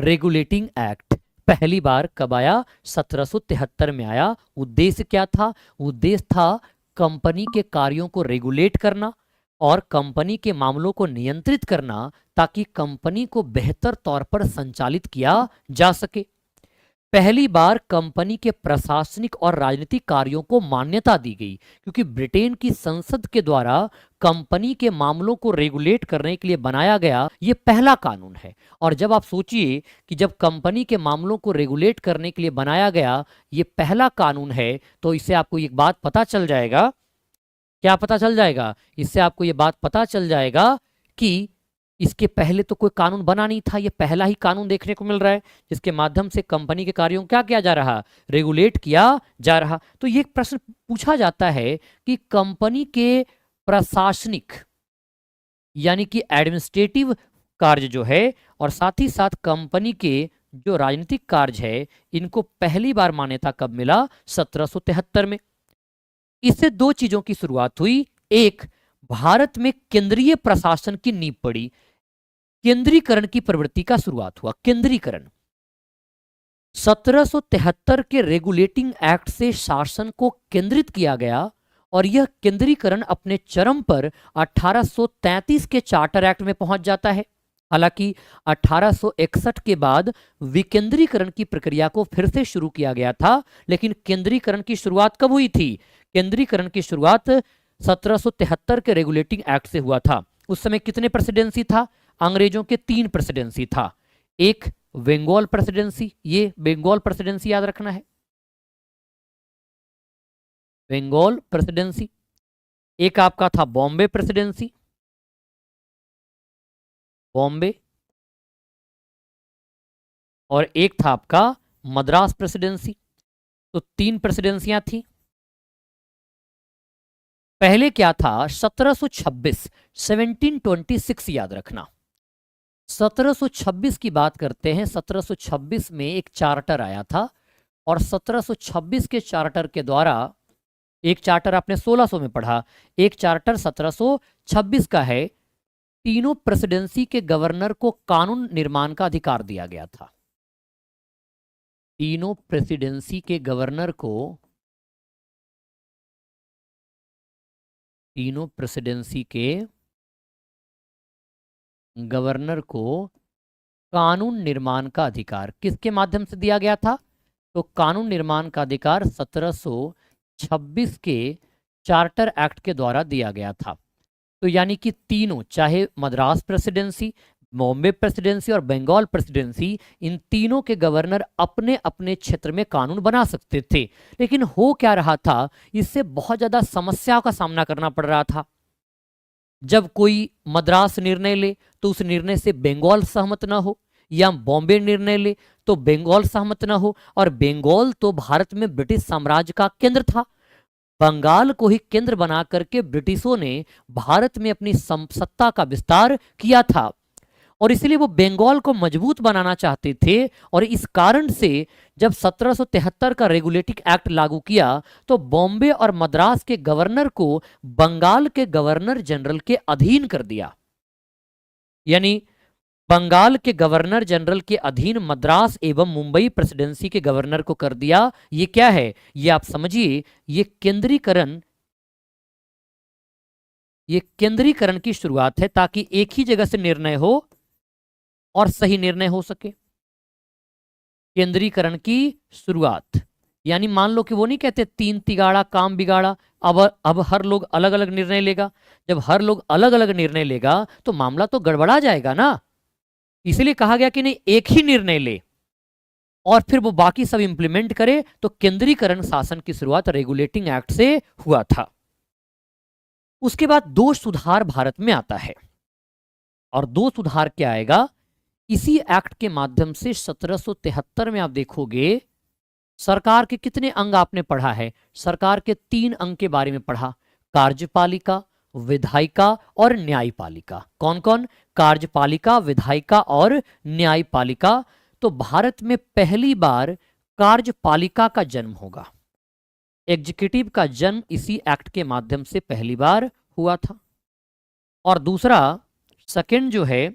Regulating act पहली बार कब आया? 1773 में आया। उद्देश्य क्या था? उद्देश्य था कंपनी के कार्यों को रेगुलेट करना और कंपनी के मामलों को नियंत्रित करना, ताकि कंपनी को बेहतर तौर पर संचालित किया जा सके। पहली बार कंपनी के प्रशासनिक और राजनीतिक कार्यों को मान्यता दी गई, क्योंकि ब्रिटेन की संसद के द्वारा कंपनी के मामलों को रेगुलेट करने के लिए बनाया गया यह पहला कानून है। और जब आप सोचिए कि जब कंपनी के मामलों को रेगुलेट करने के लिए बनाया गया यह पहला कानून है, तो इससे आपको एक बात पता चल जाएगा। क्या पता चल जाएगा? इससे आपको यह बात पता चल जाएगा कि इसके पहले तो कोई कानून बना नहीं था, ये पहला ही कानून देखने को मिल रहा है जिसके माध्यम से कंपनी के कार्यों को क्या किया जा रहा? रेगुलेट किया जा रहा। तो ये एक प्रश्न पूछा जाता है कि कंपनी के प्रशासनिक यानी कि एडमिनिस्ट्रेटिव कार्य जो है और साथ ही साथ कंपनी के जो राजनीतिक कार्य है, इनको पहली बार मान्यता कब मिला? 1773 में। इससे दो चीजों की शुरुआत हुई। एक, भारत में केंद्रीय प्रशासन की नींव पड़ी, केंद्रीकरण की प्रवृत्ति का शुरुआत हुआ। केंद्रीकरण 1773 के रेगुलेटिंग एक्ट से शासन को केंद्रित किया गया और यह केंद्रीकरण अपने चरम पर 1833 के चार्टर एक्ट में पहुंच जाता है। हालांकि 1861 के बाद विकेंद्रीकरण की प्रक्रिया को फिर से शुरू किया गया था, लेकिन केंद्रीकरण की शुरुआत कब हुई थी? केंद्रीकरण की शुरुआत 1773 के रेगुलेटिंग एक्ट से हुआ था। उस समय कितने प्रेसिडेंसी था? अंग्रेजों के 3 प्रेसिडेंसी था। एक बंगाल प्रेसिडेंसी, ये बंगाल प्रेसिडेंसी याद रखना है, बंगाल प्रेसिडेंसी। एक आपका था बॉम्बे प्रेसिडेंसी, बॉम्बे। और एक था आपका मद्रास प्रेसिडेंसी। तो 3 प्रेसिडेंसियां थी। पहले क्या था? 1726, 1726 याद रखना। 1726 की बात करते हैं। 1726 में एक चार्टर आया था और 1726 के चार्टर के द्वारा, एक चार्टर आपने 1600 में पढ़ा, एक चार्टर 1726 का है। तीनों प्रेसिडेंसी के गवर्नर को कानून निर्माण का अधिकार दिया गया था। तीनों प्रेसिडेंसी के गवर्नर को, तीनों प्रेसिडेंसी के गवर्नर को कानून निर्माण का अधिकार किसके माध्यम से दिया गया था? तो कानून निर्माण का अधिकार 1726 के चार्टर एक्ट के द्वारा दिया गया था। तो यानी कि तीनों, चाहे मद्रास प्रेसिडेंसी, बॉम्बे प्रेसिडेंसी और बंगाल प्रेसिडेंसी, इन तीनों के गवर्नर अपने अपने क्षेत्र में कानून बना सकते थे। लेकिन हो क्या रहा था? इससे बहुत ज्यादा समस्याओं का सामना करना पड़ रहा था। जब कोई मद्रास निर्णय ले तो उस निर्णय से बंगाल सहमत ना हो, या बॉम्बे निर्णय ले तो बंगाल सहमत ना हो। और बंगाल तो भारत में ब्रिटिश साम्राज्य का केंद्र था। बंगाल को ही केंद्र बना करके ब्रिटिशों ने भारत में अपनी सत्ता का विस्तार किया था और इसलिए वो बंगाल को मजबूत बनाना चाहते थे। और इस कारण से जब 1773 का रेगुलेटिंग एक्ट लागू किया तो बॉम्बे और मद्रास के गवर्नर को बंगाल के गवर्नर जनरल के अधीन कर दिया। यानी बंगाल के गवर्नर जनरल के अधीन मद्रास एवं मुंबई प्रेसिडेंसी के गवर्नर को कर दिया। ये क्या है? ये आप समझिए, ये केंद्रीकरण की शुरुआत है, ताकि एक ही जगह से निर्णय हो और सही निर्णय हो सके। केंद्रीकरण की शुरुआत, यानी मान लो कि वो नहीं कहते 3 तिगाड़ा काम बिगाड़ा, अब हर लोग अलग अलग निर्णय लेगा। जब हर लोग अलग अलग निर्णय लेगा तो मामला तो गड़बड़ा जाएगा ना। इसलिए कहा गया कि नहीं, एक ही निर्णय ले और फिर वो बाकी सब इंप्लीमेंट करे। तो केंद्रीकरण शासन की शुरुआत रेगुलेटिंग एक्ट से हुआ था। उसके बाद 2 सुधार भारत में आता है और 2 सुधार क्या आएगा? इसी एक्ट के माध्यम से 1773 में आप देखोगे सरकार के कितने अंग आपने पढ़ा है? सरकार के 3 अंग के बारे में पढ़ा, कार्यपालिका, विधायिका और न्यायपालिका। कौन कौन? कार्यपालिका, विधायिका और न्यायपालिका। तो भारत में पहली बार कार्यपालिका का जन्म होगा। एग्जीक्यूटिव का जन्म इसी एक्ट के माध्यम से पहली बार हुआ था। और दूसरा, सेकंड जो है,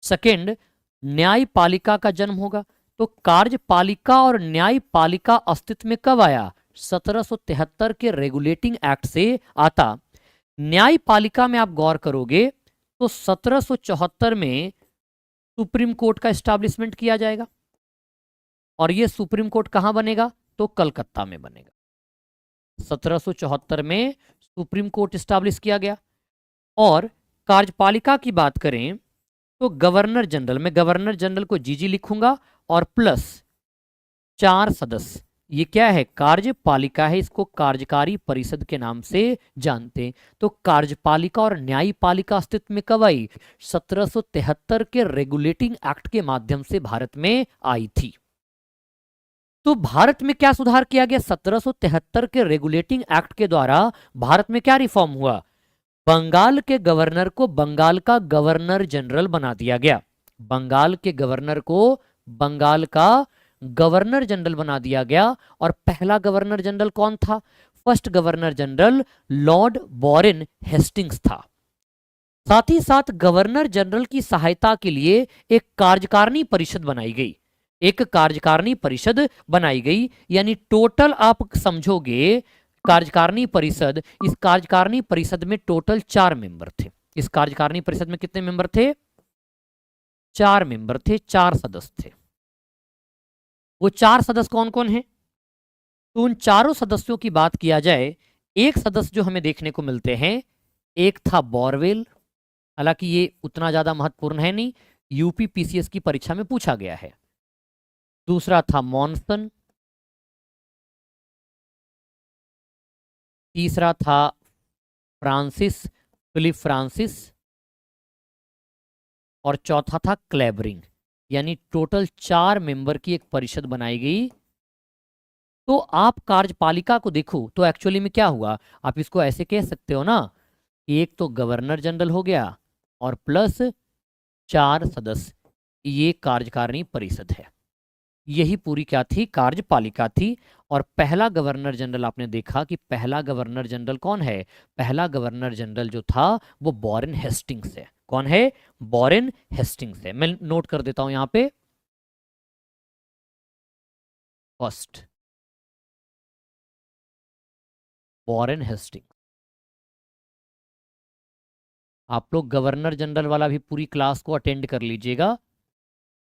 सेकंड न्यायपालिका का जन्म होगा। तो कार्यपालिका और न्यायपालिका अस्तित्व में कब आया? 1773 के रेगुलेटिंग एक्ट से आता। न्यायपालिका में आप गौर करोगे तो 1774 में सुप्रीम कोर्ट का एस्टैब्लिशमेंट किया जाएगा, और यह सुप्रीम कोर्ट कहां बनेगा? तो कलकत्ता में बनेगा। 1774 में सुप्रीम कोर्ट एस्टैब्लिश किया गया। और कार्यपालिका की बात करें तो गवर्नर जनरल, मैं गवर्नर जनरल को जीजी लिखूंगा और प्लस 4 सदस्य। ये क्या है? कार्यपालिका है, इसको कार्यकारी परिषद के नाम से जानते हैं। तो कार्यपालिका और न्यायपालिका अस्तित्व में कब आई? 1773 के रेगुलेटिंग एक्ट के माध्यम से भारत में आई थी। तो भारत में क्या सुधार किया गया? 1773 के रेगुलेटिंग एक्ट के द्वारा भारत में क्या रिफॉर्म हुआ? बंगाल के गवर्नर को बंगाल का गवर्नर जनरल बना दिया गया। बंगाल के गवर्नर को बंगाल का गवर्नर जनरल बना दिया गया। और पहला गवर्नर जनरल कौन था? First governor general lord Warren Hastings था। साथ ही साथ गवर्नर जनरल की सहायता के लिए एक कार्यकारिणी परिषद बनाई गई। एक कार्यकारिणी परिषद बनाई गई, यानी टोटल आप समझोगे कार्यकारिणी परिषद, इस कार्यकारिणी परिषद में टोटल 4 मेंबर थे। इस कार्यकारिणी परिषद में कितने मेंबर थे? 4 मेंबर थे, 4 सदस्य थे। वो 4 सदस्य कौन कौन हैं? तो उन चारों सदस्यों की बात किया जाए, एक सदस्य जो हमें देखने को मिलते हैं, एक था बोरवेल, हालांकि ये उतना ज्यादा महत्वपूर्ण है नहीं, यूपी पीसीएस की परीक्षा में पूछा गया है। दूसरा था मॉनसन, तीसरा था फ्रांसिस, फिलिप फ्रांसिस, और चौथा था क्लेबरिंग। यानी टोटल 4 मेंबर की एक परिषद बनाई गई। तो आप कार्यपालिका को देखो तो एक्चुअली में क्या हुआ, आप इसको ऐसे कह सकते हो ना, एक तो गवर्नर जनरल हो गया और प्लस 4 सदस्य, ये कार्यकारिणी परिषद है। यही पूरी क्या थी? कार्यपालिका थी। और पहला गवर्नर जनरल आपने देखा कि पहला गवर्नर जनरल कौन है? पहला गवर्नर जनरल जो था वो बॉरेन हेस्टिंग्स है। कौन है? बॉरेन हेस्टिंग्स है। मैं नोट कर देता हूं यहां पे, फर्स्ट बॉरेन हेस्टिंग्स। आप लोग गवर्नर जनरल वाला भी पूरी क्लास को अटेंड कर लीजिएगा,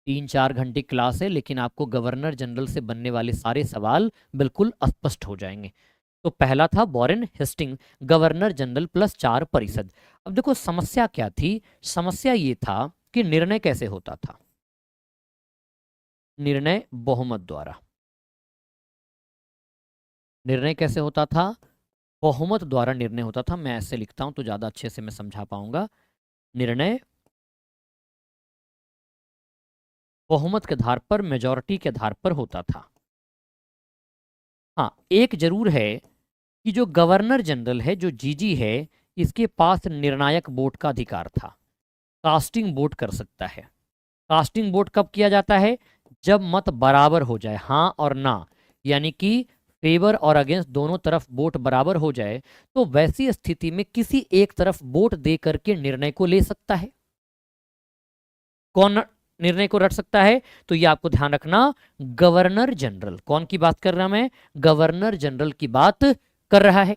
3-4 घंटे क्लास है, लेकिन आपको गवर्नर जनरल से बनने वाले सारे सवाल बिल्कुल स्पष्ट हो जाएंगे। तो पहला था बॉरेन हेस्टिंग, गवर्नर जनरल प्लस 4 परिषद। अब देखो समस्या क्या थी? समस्या ये था कि निर्णय कैसे होता था? निर्णय बहुमत द्वारा। निर्णय कैसे होता था? बहुमत द्वारा निर्णय होता था। मैं ऐसे लिखता हूं तो ज्यादा अच्छे से मैं समझा पाऊंगा। निर्णय बहुमत के आधार पर, मेजॉरिटी के आधार पर होता था। हाँ, एक जरूर है कि जो गवर्नर जनरल है, जो जीजी है, इसके पास निर्णायक वोट का अधिकार था। कास्टिंग वोट कर सकता है। कास्टिंग वोट कब किया जाता है? जब मत बराबर हो जाए, हाँ और ना, यानी कि फेवर और अगेंस्ट दोनों तरफ वोट बराबर हो जाए, तो वैसी स्थिति में किसी एक तरफ वोट दे करके निर्णय को ले सकता है। कौन निर्णय को रख सकता है? तो ये आपको ध्यान रखना, गवर्नर जनरल। कौन की बात कर रहा मैं? गवर्नर जनरल की बात कर रहा है।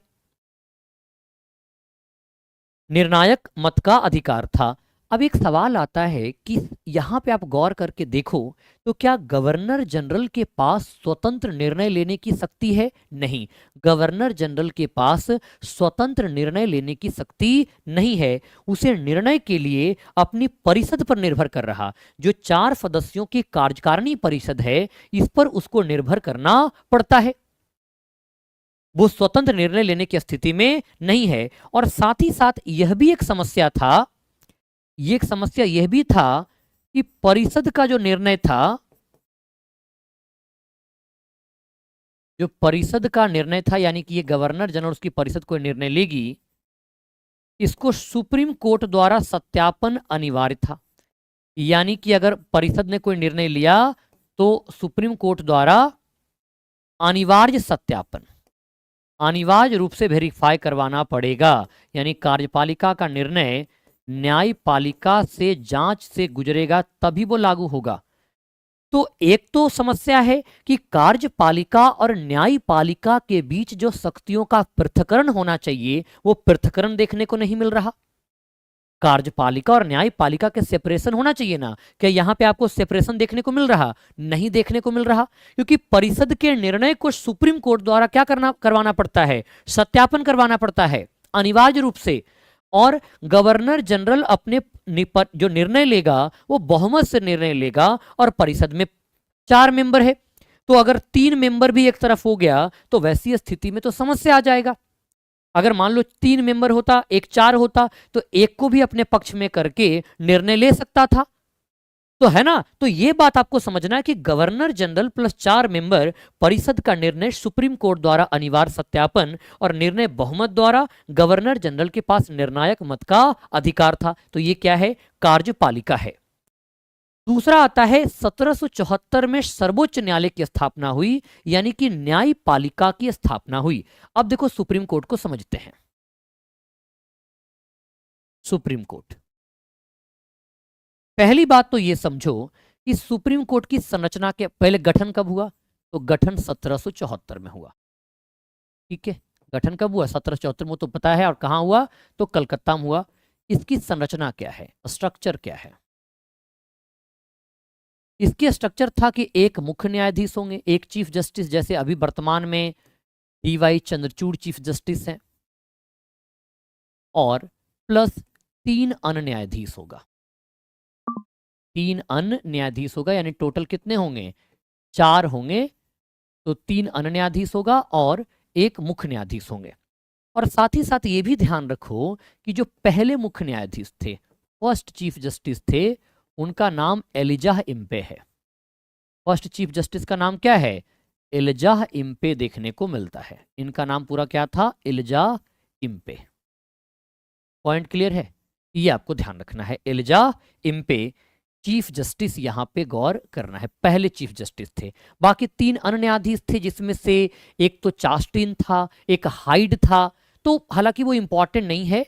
निर्णायक मत का अधिकार था। अब एक सवाल आता है कि यहां पे आप गौर करके देखो तो क्या गवर्नर जनरल के पास स्वतंत्र निर्णय लेने की शक्ति है? नहीं, गवर्नर जनरल के पास स्वतंत्र निर्णय लेने की शक्ति नहीं है। उसे निर्णय के लिए अपनी परिषद पर निर्भर कर रहा, जो 4 सदस्यों की कार्यकारिणी परिषद है, इस पर उसको निर्भर करना पड़ता है। वो स्वतंत्र निर्णय लेने की स्थिति में नहीं है। और साथ ही साथ यह भी एक समस्या था, ये एक समस्या यह भी था कि परिषद का जो निर्णय था, जो परिषद का निर्णय था, यानी कि ये गवर्नर जनरल उसकी परिषद कोई निर्णय लेगी, इसको सुप्रीम कोर्ट द्वारा सत्यापन अनिवार्य था। यानी कि अगर परिषद ने कोई निर्णय लिया तो सुप्रीम कोर्ट द्वारा अनिवार्य सत्यापन, अनिवार्य रूप से वेरीफाई करवाना पड़ेगा। यानी कार्यपालिका का निर्णय न्यायपालिका से जांच से गुजरेगा तभी वो लागू होगा। तो एक तो समस्या है कि कार्यपालिका और न्यायपालिका के बीच जो शक्तियों का पृथक्करण होना चाहिए वो पृथक्करण देखने को नहीं मिल रहा। कार्यपालिका और न्यायपालिका के सेपरेशन होना चाहिए ना, क्या यहां पे आपको सेपरेशन देखने को मिल रहा? नहीं देखने को मिल रहा, क्योंकि परिषद के निर्णय को सुप्रीम कोर्ट द्वारा क्या करवाना पड़ता है? सत्यापन करवाना पड़ता है अनिवार्य रूप से। और गवर्नर जनरल अपने जो निर्णय लेगा वो बहुमत से निर्णय लेगा, और परिषद में 4 मेंबर है, तो अगर 3 मेंबर भी एक तरफ हो गया तो वैसी स्थिति में तो समस्या आ जाएगा। अगर मान लो 3 मेंबर होता, एक 4 होता, तो एक को भी अपने पक्ष में करके निर्णय ले सकता था, तो है ना। तो ये बात आपको समझना है कि गवर्नर जनरल प्लस 4 मेंबर, परिषद का निर्णय सुप्रीम कोर्ट द्वारा अनिवार्य सत्यापन और निर्णय बहुमत द्वारा गवर्नर जनरल के पास निर्णायक मत का अधिकार था। तो ये क्या है? कार्यपालिका है। दूसरा आता है 1774 में सर्वोच्च न्यायालय की स्थापना हुई, यानी कि न्यायपालिका की स्थापना हुई। अब देखो सुप्रीम कोर्ट को समझते हैं। सुप्रीम कोर्ट, पहली बात तो ये समझो कि सुप्रीम कोर्ट की संरचना के पहले गठन कब हुआ? तो गठन 1774 में हुआ। ठीक है, गठन कब हुआ? 1774 में, तो पता है। और कहां हुआ? तो कलकत्ता में हुआ। इसकी संरचना क्या है, स्ट्रक्चर क्या है? इसके स्ट्रक्चर था कि एक मुख्य न्यायाधीश होंगे, एक चीफ जस्टिस, जैसे अभी वर्तमान में डीवाई चंद्रचूड़ चीफ जस्टिस हैं, और प्लस 3 अन्य न्यायाधीश होगा। 3 अन्य न्यायाधीश होगा, यानी टोटल कितने होंगे? 4 होंगे। तो 3 अन्य न्यायाधीश होगा और एक मुख्य न्यायाधीश होंगे। और साथ ही साथ ये भी ध्यान रखो कि जो पहले मुख्य न्यायाधीश थे, फर्स्ट चीफ जस्टिस थे, उनका नाम एलिजाह इम्पे है। फर्स्ट चीफ जस्टिस का नाम क्या है? एलिजाह इम्पे देखने को मिलता है। इनका नाम पूरा क्या था? Elijah Impey. पॉइंट क्लियर है? ये आपको ध्यान रखना है, एलिजाह इम्पे चीफ जस्टिस यहां पे गौर करना है, पहले चीफ जस्टिस थे। बाकी 3 अन्य न्यायाधीश थे, जिसमें से एक तो चास्टिन था, एक हाइड था। तो हालांकि वो इंपॉर्टेंट नहीं है,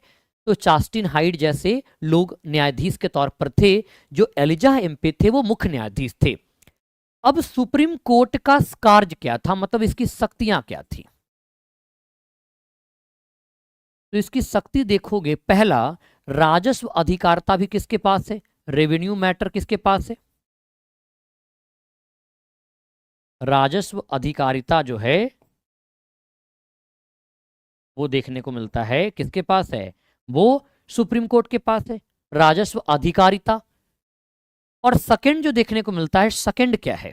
तो चास्टिन हाइड जैसे लोग न्यायाधीश के तौर पर थे। जो एलिजाह इम्पे थे वो मुख्य न्यायाधीश थे। अब सुप्रीम कोर्ट का कार्य क्या था, मतलब इसकी शक्तियां क्या थी? तो इसकी शक्ति देखोगे, पहला, राजस्व अधिकारिता भी किसके पास है? रेवेन्यू मैटर किसके पास है? राजस्व अधिकारिता जो है वो देखने को मिलता है किसके पास है? वो सुप्रीम कोर्ट के पास है, राजस्व अधिकारिता। और सेकंड जो देखने को मिलता है, सेकंड क्या है?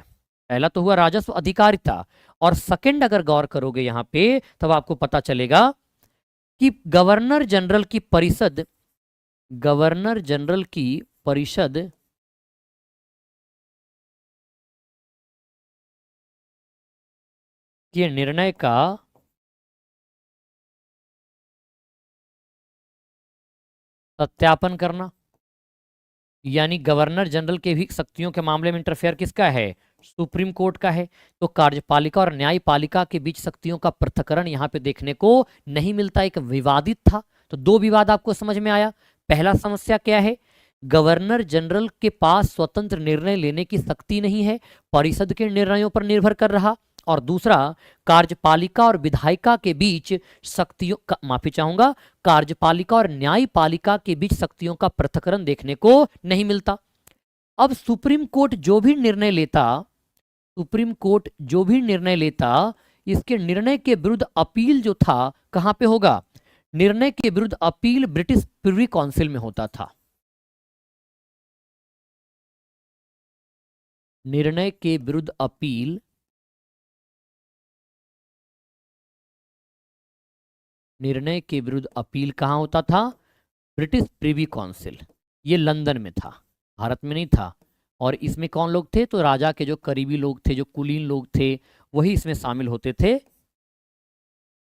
पहला तो हुआ राजस्व अधिकारिता, और सेकंड अगर गौर करोगे यहां पे तब आपको पता चलेगा कि गवर्नर जनरल की परिषद, गवर्नर जनरल की परिषद के निर्णय का सत्यापन करना, यानी गवर्नर जनरल के भी शक्तियों के मामले में इंटरफेयर किसका है? सुप्रीम कोर्ट का है। तो कार्यपालिका और न्यायपालिका के बीच शक्तियों का पृथक्करण यहां पे देखने को नहीं मिलता, एक विवादित था। तो 2 विवाद आपको समझ में आया। पहला समस्या क्या है? गवर्नर जनरल के पास स्वतंत्र निर्णय लेने की शक्ति नहीं है, परिषद के निर्णयों पर निर्भर कर रहा। और दूसरा, कार्यपालिका और विधायिका के बीच शक्तियों का, माफी चाहूंगा, कार्यपालिका और न्यायपालिका के बीच शक्तियों का पृथक्करण देखने को नहीं मिलता। अब सुप्रीम कोर्ट जो भी निर्णय लेता, सुप्रीम कोर्ट जो भी निर्णय लेता, इसके निर्णय के विरुद्ध अपील जो था कहां पे होगा? निर्णय के विरुद्ध अपील ब्रिटिश प्रिवी काउंसिल में होता था। निर्णय के विरुद्ध अपील निर्णय के विरुद्ध अपील कहां होता था? British privy council. ये लंदन में था, भारत में नहीं था। और इसमें कौन लोग थे? तो राजा के जो करीबी लोग थे, जो कुलीन लोग थे, वही इसमें शामिल होते थे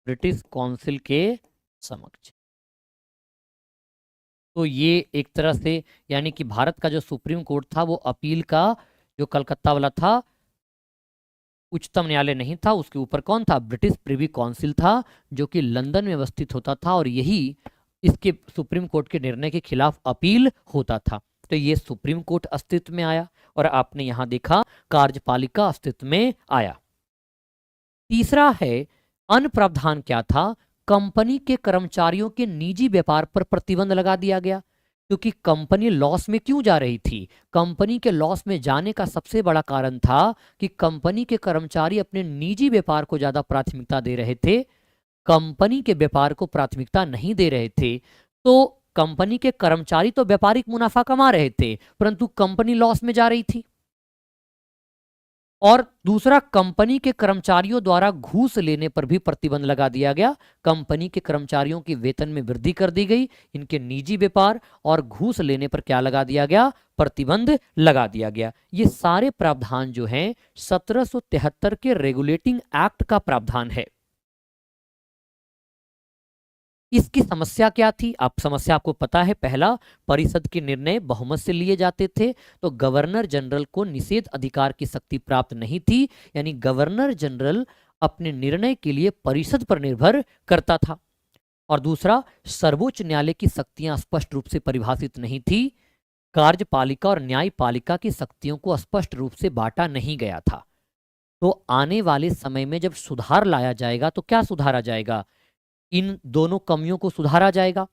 ब्रिटिश काउंसिल के समक्ष। तो ये एक तरह से, यानी कि भारत का जो सुप्रीम कोर्ट था वो अपील का, जो कलकत्ता वाला था, उच्चतम न्यायालय नहीं था, उसके ऊपर कौन था? ब्रिटिश प्रिवी काउंसिल था, जो कि लंदन में अवस्थित होता था। और यही इसके सुप्रीम कोर्ट के निर्णय के खिलाफ अपील होता था। तो ये सुप्रीम कोर्ट अस्तित्व में आया और आपने यहां देखा कार्यपालिका अस्तित्व में आया। तीसरा है अन्य प्रावधान क्या था, कंपनी के कर्मचारियों के निजी व्यापार पर प्रतिबंध लगा दिया गया, क्योंकि कंपनी लॉस में क्यों जा रही थी। कंपनी के लॉस में जाने का सबसे बड़ा कारण था कि कंपनी के कर्मचारी अपने निजी व्यापार को ज्यादा प्राथमिकता दे रहे थे, कंपनी के व्यापार को प्राथमिकता नहीं दे रहे थे। तो कंपनी के कर्मचारी तो व्यापारिक मुनाफा कमा रहे थे, परंतु कंपनी लॉस में जा रही थी। और दूसरा, कंपनी के कर्मचारियों द्वारा घूस लेने पर भी प्रतिबंध लगा दिया गया। कंपनी के कर्मचारियों की वेतन में वृद्धि कर दी गई, इनके निजी व्यापार और घूस लेने पर क्या लगा दिया गया, प्रतिबंध लगा दिया गया। ये सारे प्रावधान जो हैं 1773 के रेगुलेटिंग एक्ट का प्रावधान है। इसकी समस्या क्या थी, आप समस्या आपको पता है। पहला, परिषद के निर्णय बहुमत से लिए जाते थे, तो गवर्नर जनरल को निषेध अधिकार की शक्ति प्राप्त नहीं थी, यानी गवर्नर जनरल अपने निर्णय के लिए परिषद पर निर्भर करता था। और दूसरा, सर्वोच्च न्यायालय की शक्तियां स्पष्ट रूप से परिभाषित नहीं थी, कार्यपालिका और न्यायपालिका की शक्तियों को स्पष्ट रूप से बांटा नहीं गया था। तो आने वाले समय में जब सुधार लाया जाएगा तो क्या सुधारा जाएगा, इन दोनों कमियों को सुधारा जाएगा।